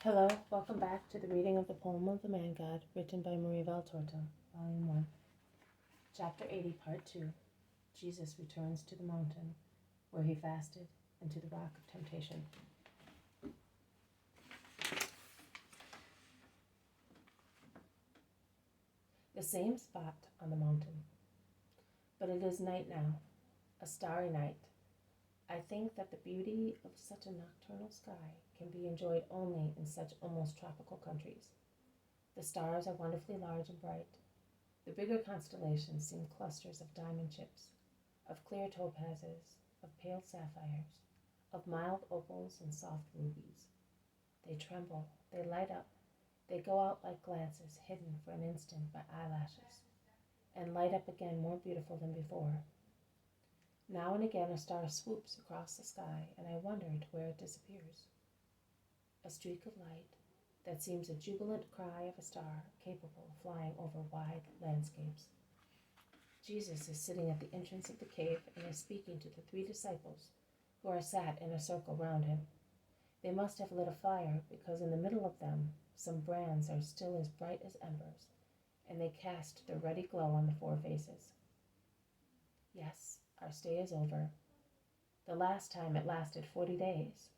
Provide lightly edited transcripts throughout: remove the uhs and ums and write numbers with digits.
Hello, welcome back to the reading of the poem of the Man-God, written by Man-GODVol I Ch80Pt2, Volume 1, Chapter 80, Part 2. Jesus returns to the mountain, where he fasted, and to the rock of temptation. The same spot on the mountain. But it is night now, a starry night. I think that the beauty of such a nocturnal sky can be enjoyed only in such almost tropical countries. The stars are wonderfully large and bright. The bigger constellations seem clusters of diamond chips, of clear topazes, of pale sapphires, of mild opals and soft rubies. They tremble, they light up, they go out like glances hidden for an instant by eyelashes, and light up again more beautiful than before. Now and again a star swoops across the sky, and I wonder to where it disappears. A streak of light that seems a jubilant cry of a star capable of flying over wide landscapes. Jesus is sitting at the entrance of the cave and is speaking to the 3 disciples who are sat in a circle round him. They must have lit a fire, because in the middle of them some brands are still as bright as embers, and they cast their ruddy glow on the 4 faces. Yes, our stay is over. The last time it lasted 40 days,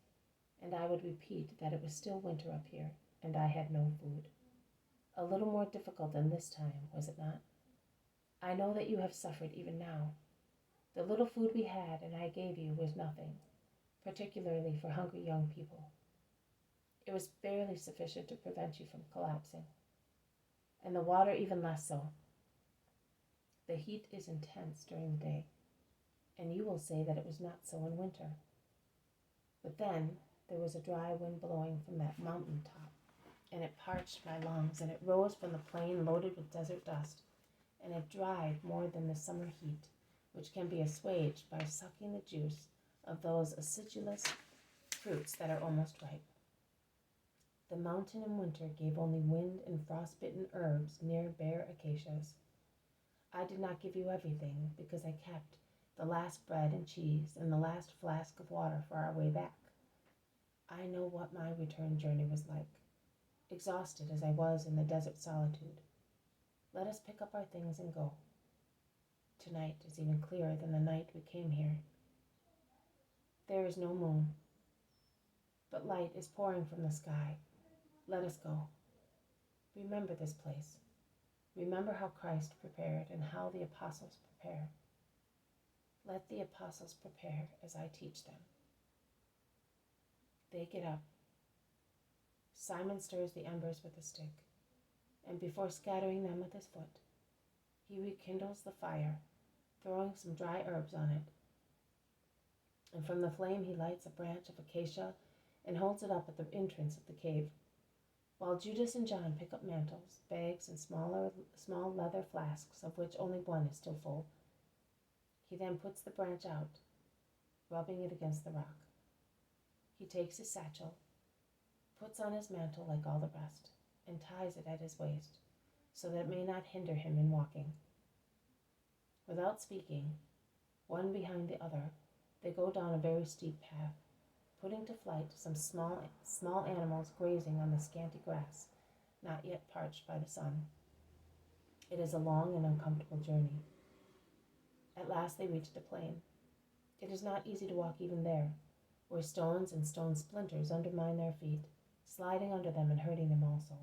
and I would repeat that it was still winter up here, and I had no food. A little more difficult than this time, was it not? I know that you have suffered even now. The little food we had and I gave you was nothing, particularly for hungry young people. It was barely sufficient to prevent you from collapsing, and the water even less so. The heat is intense during the day, and you will say that it was not so in winter. But then there was a dry wind blowing from that mountain top, and it parched my lungs, and it rose from the plain loaded with desert dust, and it dried more than the summer heat, which can be assuaged by sucking the juice of those acidulous fruits that are almost ripe. The mountain in winter gave only wind and frostbitten herbs near bare acacias. I did not give you everything, because I kept the last bread and cheese and the last flask of water for our way back. I know what my return journey was like, exhausted as I was in the desert solitude. Let us pick up our things and go. Tonight is even clearer than the night we came here. There is no moon, but light is pouring from the sky. Let us go. Remember this place. Remember how Christ prepared and how the apostles prepare. Let the apostles prepare as I teach them. They get up. Simon stirs the embers with a stick, and before scattering them with his foot, he rekindles the fire, throwing some dry herbs on it. And from the flame he lights a branch of acacia and holds it up at the entrance of the cave, while Judas and John pick up mantles, bags, and small leather flasks, of which only one is still full. He then puts the branch out, rubbing it against the rock. He takes his satchel, puts on his mantle like all the rest, and ties it at his waist, so that it may not hinder him in walking. Without speaking, one behind the other, they go down a very steep path, putting to flight some small animals grazing on the scanty grass, not yet parched by the sun. It is a long and uncomfortable journey. At last they reach the plain. It is not easy to walk even there, where stones and stone splinters undermine their feet, sliding under them and hurting them also,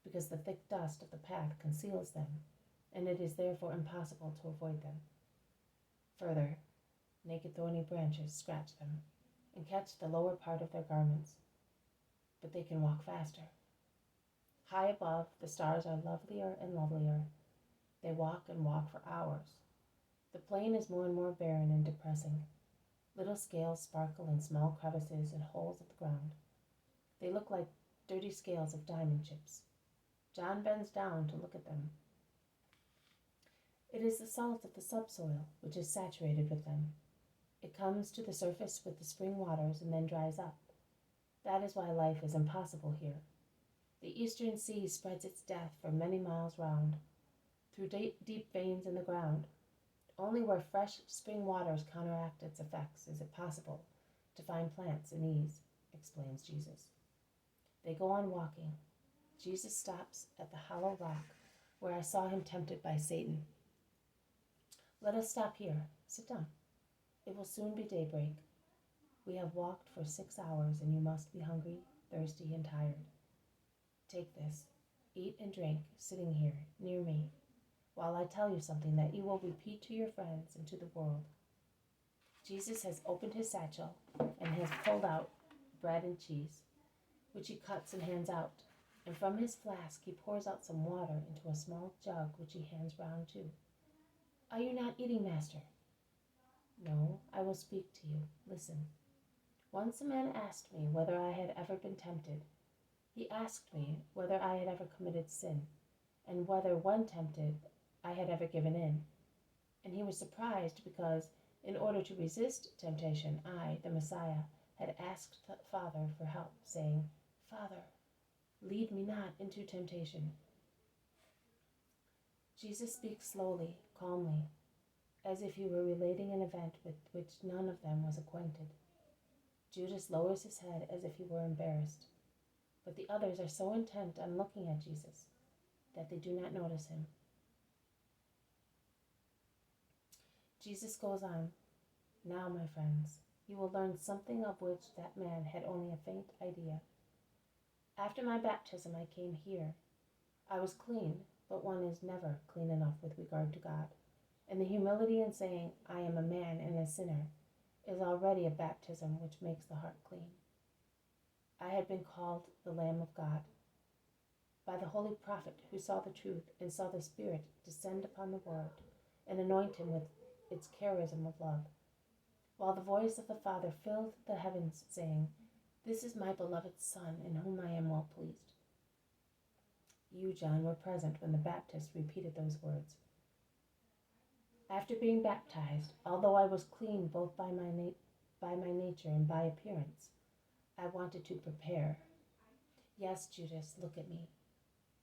because the thick dust of the path conceals them, and it is therefore impossible to avoid them. Further, naked thorny branches scratch them and catch the lower part of their garments, but they can walk faster. High above, the stars are lovelier and lovelier. They walk and walk for hours. The plain is more and more barren and depressing. Little scales sparkle in small crevices and holes of the ground. They look like dirty scales of diamond chips. John bends down to look at them. It is the salt of the subsoil which is saturated with them. It comes to the surface with the spring waters and then dries up. That is why life is impossible here. The eastern sea spreads its death for many miles round, through deep veins in the ground. Only where fresh spring waters counteract its effects is it possible to find plants in ease, explains Jesus. They go on walking. Jesus stops at the hollow rock where I saw him tempted by Satan. Let us stop here. Sit down. It will soon be daybreak. We have walked for 6 hours, and you must be hungry, thirsty, and tired. Take this. Eat and drink, sitting here, near me, while I tell you something that you will repeat to your friends and to the world. Jesus has opened his satchel and has pulled out bread and cheese, which he cuts and hands out. And from his flask he pours out some water into a small jug, which he hands round too. Are you not eating, Master? No, I will speak to you. Listen. Once a man asked me whether I had ever been tempted. He asked me whether I had ever committed sin, and whether, when tempted, I had ever given in. And he was surprised because, in order to resist temptation, I, the Messiah, had asked the Father for help, saying, Father, lead me not into temptation. Jesus speaks slowly, calmly, as if he were relating an event with which none of them was acquainted. Judas lowers his head as if he were embarrassed, but the others are so intent on looking at Jesus that they do not notice him. Jesus goes on, Now, my friends, you will learn something of which that man had only a faint idea. After my baptism, I came here. I was clean, but one is never clean enough with regard to God. And the humility in saying, I am a man and a sinner, is already a baptism which makes the heart clean. I had been called the Lamb of God by the holy prophet who saw the truth and saw the Spirit descend upon the world and anoint him with its charism of love, while the voice of the Father filled the heavens, saying, This is my beloved Son, in whom I am well pleased. You, John, were present when the Baptist repeated those words. After being baptized, although I was clean both by my nature and by appearance, I wanted to prepare. Yes, Judas, look at me.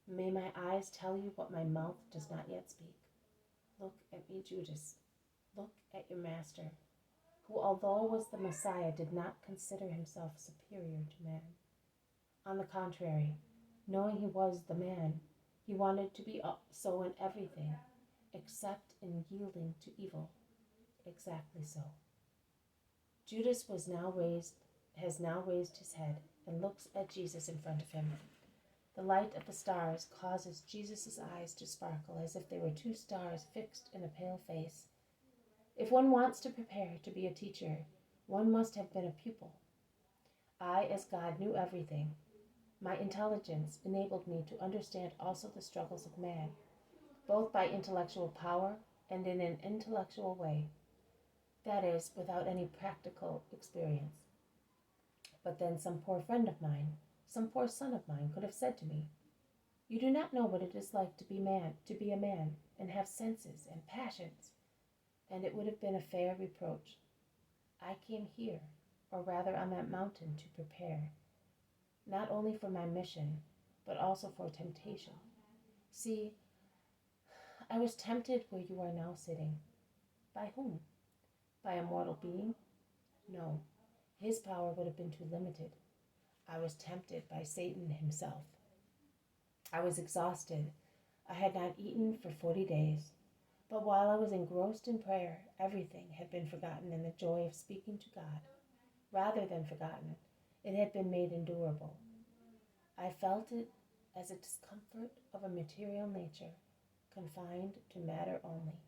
May my eyes tell you what my mouth does not yet speak. Look at me, Judas. Look at your master, who, although was the Messiah, did not consider himself superior to man. On the contrary, knowing he was the man, he wanted to be so in everything, except in yielding to evil. Exactly so. Judas has now raised his head and looks at Jesus in front of him. The light of the stars causes Jesus' eyes to sparkle as if they were two stars fixed in a pale face. If one wants to prepare to be a teacher, one must have been a pupil. I, as God, knew everything. My intelligence enabled me to understand also the struggles of man, both by intellectual power and in an intellectual way. That is, without any practical experience. But then some poor friend of mine, some poor son of mine could have said to me, You do not know what it is like to be a man, and have senses and passions. And it would have been a fair reproach. I came here, or rather on that mountain, to prepare, not only for my mission, but also for temptation. See, I was tempted where you are now sitting. By whom? By a mortal being? No, his power would have been too limited. I was tempted by Satan himself. I was exhausted. I had not eaten for 40 days. But while I was engrossed in prayer, everything had been forgotten in the joy of speaking to God. Rather than forgotten, it had been made endurable. I felt it as a discomfort of a material nature, confined to matter only.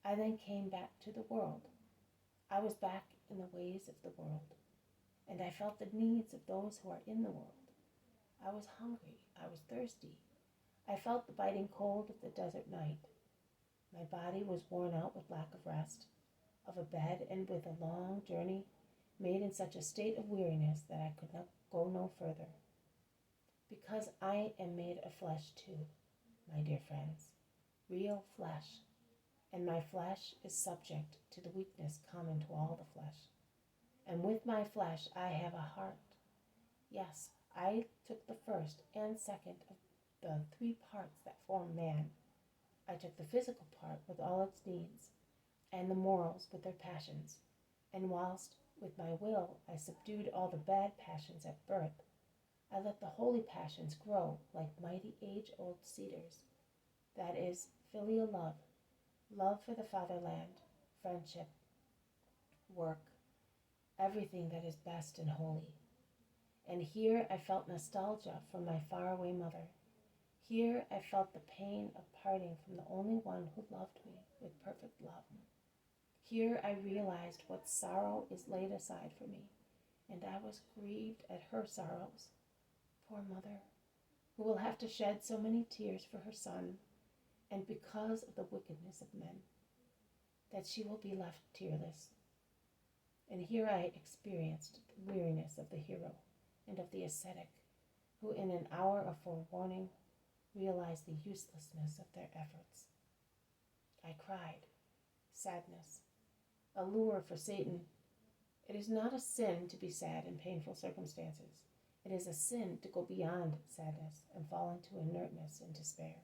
I then came back to the world. I was back in the ways of the world, and I felt the needs of those who are in the world. I was hungry. I was thirsty. I felt the biting cold of the desert night. My body was worn out with lack of rest, of a bed, and with a long journey made in such a state of weariness that I could not go no further. Because I am made of flesh too, my dear friends, real flesh, and my flesh is subject to the weakness common to all the flesh. And with my flesh I have a heart. Yes, I took the first and second of the 3 parts that form man. I took the physical part with all its needs, and the morals with their passions, and whilst with my will I subdued all the bad passions at birth, I let the holy passions grow like mighty age-old cedars. That is, filial love, love for the fatherland, friendship, work, everything that is best and holy. And here I felt nostalgia from my faraway mother. Here I felt the pain of parting from the only one who loved me with perfect love. Here I realized what sorrow is laid aside for me, and I was grieved at her sorrows. Poor mother, who will have to shed so many tears for her son, and because of the wickedness of men, that she will be left tearless. And here I experienced the weariness of the hero and of the ascetic, who in an hour of forewarning realized the uselessness of their efforts. I cried, sadness, a lure for Satan. It is not a sin to be sad in painful circumstances. It is a sin to go beyond sadness and fall into inertness and despair.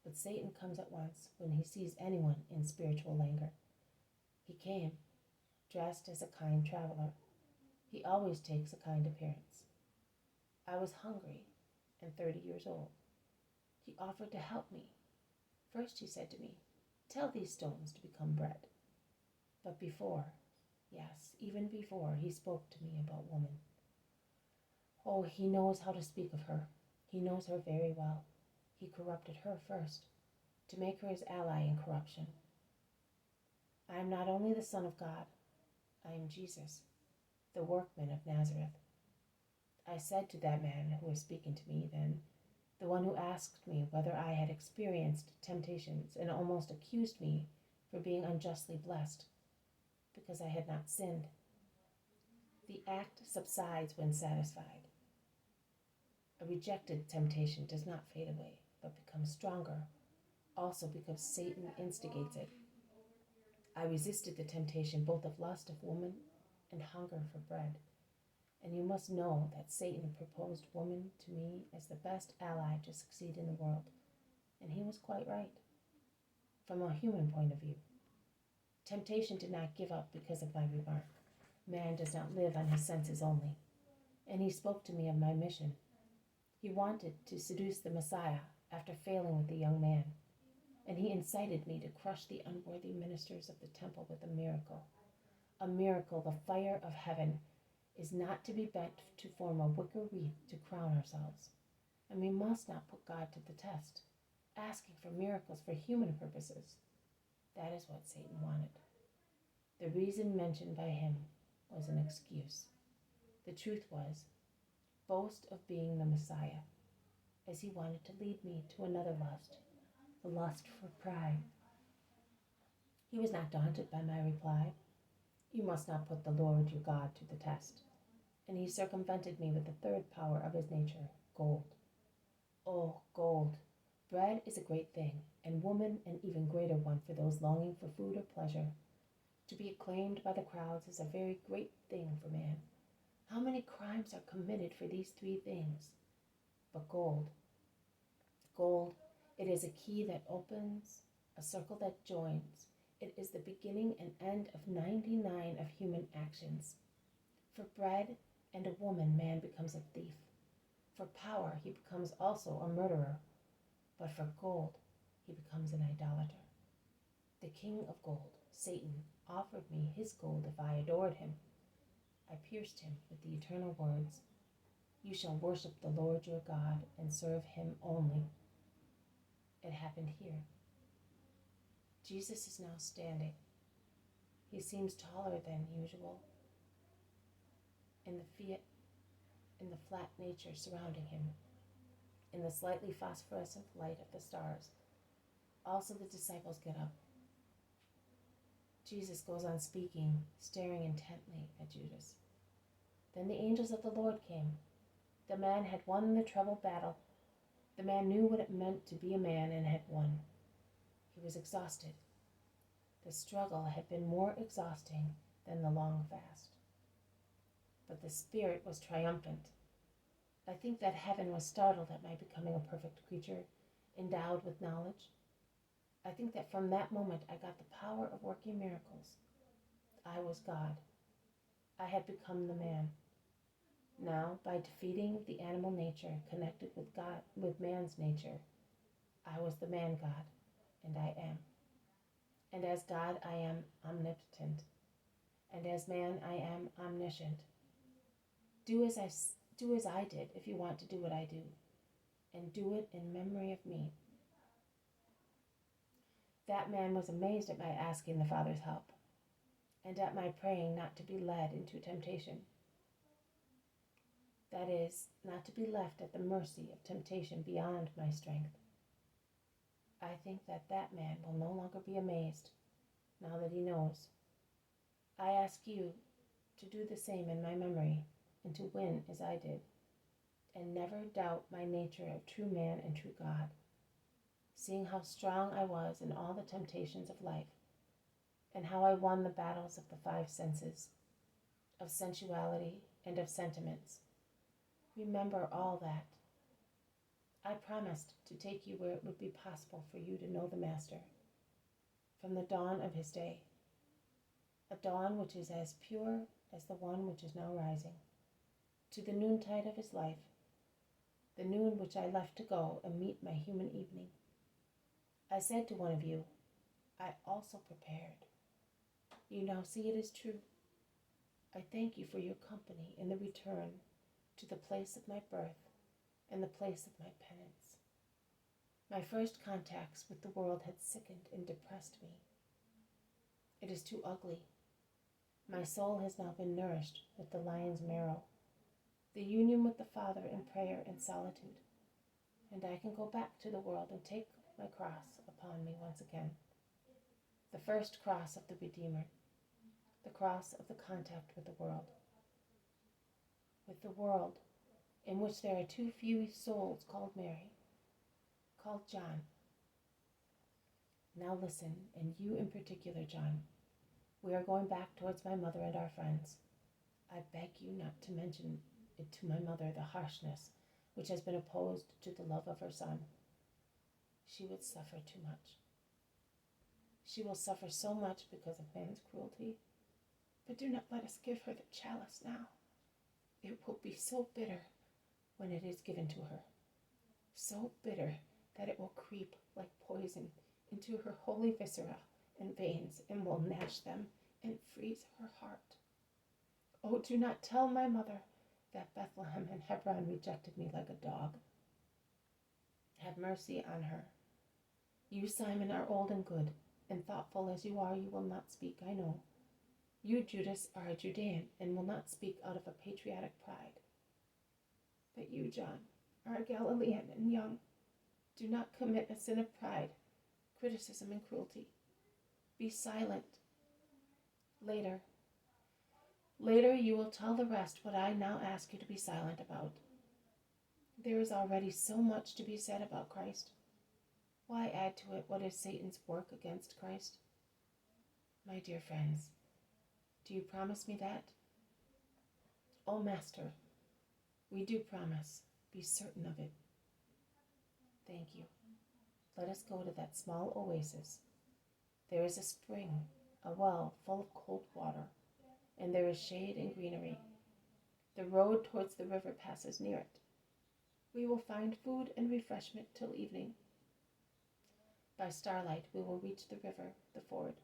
But Satan comes at once when he sees anyone in spiritual languor. He came, dressed as a kind traveler. He always takes a kind appearance. I was hungry and 30 years old. He offered to help me. First he said to me, "Tell these stones to become bread." But before, yes, even before, he spoke to me about woman. Oh, he knows how to speak of her. He knows her very well. He corrupted her first, to make her his ally in corruption. I am not only the Son of God, I am Jesus, the workman of Nazareth. I said to that man who was speaking to me then, the one who asked me whether I had experienced temptations and almost accused me for being unjustly blessed, because I had not sinned. The act subsides when satisfied. A rejected temptation does not fade away, but becomes stronger, also because Satan instigates it. I resisted the temptation both of lust of woman and hunger for bread. And you must know that Satan proposed woman to me as the best ally to succeed in the world, and he was quite right, from a human point of view. Temptation did not give up because of my remark. Man does not live on his senses only, and he spoke to me of my mission. He wanted to seduce the Messiah after failing with the young man, and he incited me to crush the unworthy ministers of the temple with a miracle. A miracle, the fire of heaven, is not to be bent to form a wicker wreath to crown ourselves, and we must not put God to the test, asking for miracles for human purposes. That is what Satan wanted. The reason mentioned by him was an excuse. The truth was, boast of being the Messiah, as he wanted to lead me to another lust, the lust for pride. He was not daunted by my reply. You must not put the Lord your God to the test. And he circumvented me with the third power of his nature, gold. Oh, gold! Bread is a great thing, and woman an even greater one for those longing for food or pleasure. To be acclaimed by the crowds is a very great thing for man. How many crimes are committed for these three things? But gold, it is a key that opens, a circle that joins. It is the beginning and end of 99 of human actions. For bread and a woman, man becomes a thief. For power, he becomes also a murderer. But for gold, he becomes an idolater. The king of gold, Satan, offered me his gold if I adored him. I pierced him with the eternal words, "You shall worship the Lord your God and serve him only." It happened here. Jesus is now standing. He seems taller than usual. In the flat nature surrounding him, in the slightly phosphorescent light of the stars. Also the disciples get up. Jesus goes on speaking, staring intently at Judas. Then the angels of the Lord came. The man had won the treble battle. The man knew what it meant to be a man and had won. He was exhausted. The struggle had been more exhausting than the long fast. But the spirit was triumphant. I think that heaven was startled at my becoming a perfect creature, endowed with knowledge. I think that from that moment I got the power of working miracles. I was God. I had become the man. Now, by defeating the animal nature connected with man's nature, I was the man-God, and I am. And as God, I am omnipotent, and as man, I am omniscient. Do as I did if you want to do what I do, and do it in memory of me. That man was amazed at my asking the Father's help, and at my praying not to be led into temptation. That is, not to be left at the mercy of temptation beyond my strength. I think that man will no longer be amazed, now that he knows. I ask you to do the same in my memory, and to win as I did, and never doubt my nature of true man and true God, seeing how strong I was in all the temptations of life, and how I won the battles of the five senses, of sensuality and of sentiments. Remember all that. I promised to take you where it would be possible for you to know the Master, from the dawn of his day, a dawn which is as pure as the one which is now rising, to the noontide of his life, the noon which I left to go and meet my human evening. I said to one of you, I also prepared. You now see it is true. I thank you for your company in the return to the place of my birth and the place of my penance. My first contacts with the world had sickened and depressed me. It is too ugly. My soul has now been nourished with the lion's marrow, the union with the Father in prayer and solitude, and I can go back to the world and take my cross upon me once again. The first cross of the Redeemer, the cross of the contact with the world. With the world, in which there are too few souls called Mary, called John. Now listen, and you in particular, John. We are going back towards my mother and our friends. I beg you not to mention it to my mother, the harshness which has been opposed to the love of her son. She would suffer too much. She will suffer so much because of man's cruelty. But do not let us give her the chalice now. It will be so bitter when it is given to her, so bitter that it will creep like poison into her holy viscera and veins and will gnash them and freeze her heart. Oh, do not tell my mother that Bethlehem and Hebron rejected me like a dog. Have mercy on her. You, Simon, are old and good, and thoughtful as you are, you will not speak, I know. You, Judas, are a Judean and will not speak out of a patriotic pride. But you, John, are a Galilean and young. Do not commit a sin of pride, criticism, and cruelty. Be silent. Later you will tell the rest what I now ask you to be silent about. There is already so much to be said about Christ. Why add to it what is Satan's work against Christ? My dear friends, do you promise me that? Oh, Master, we do promise. Be certain of it. Thank you. Let us go to that small oasis. There is a spring, a well full of cold water, and there is shade and greenery. The road towards the river passes near it. We will find food and refreshment till evening. By starlight we will reach the river, the ford,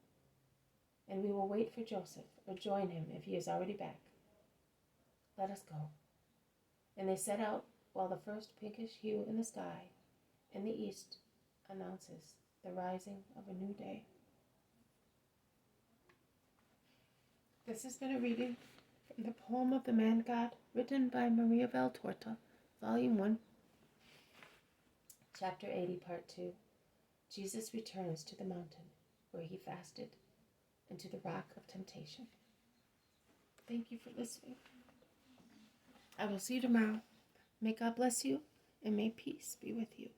and we will wait for Joseph, or join him if he is already back. Let us go. And they set out while the first pinkish hue in the sky in the east announces the rising of a new day. This has been a reading from the poem of the Man-God, written by Maria Valtorta, Volume 1, Chapter 80, Part 2. Jesus returns to the mountain where he fasted and to the rock of temptation. Thank you for listening. I will see you tomorrow. May God bless you, and may peace be with you.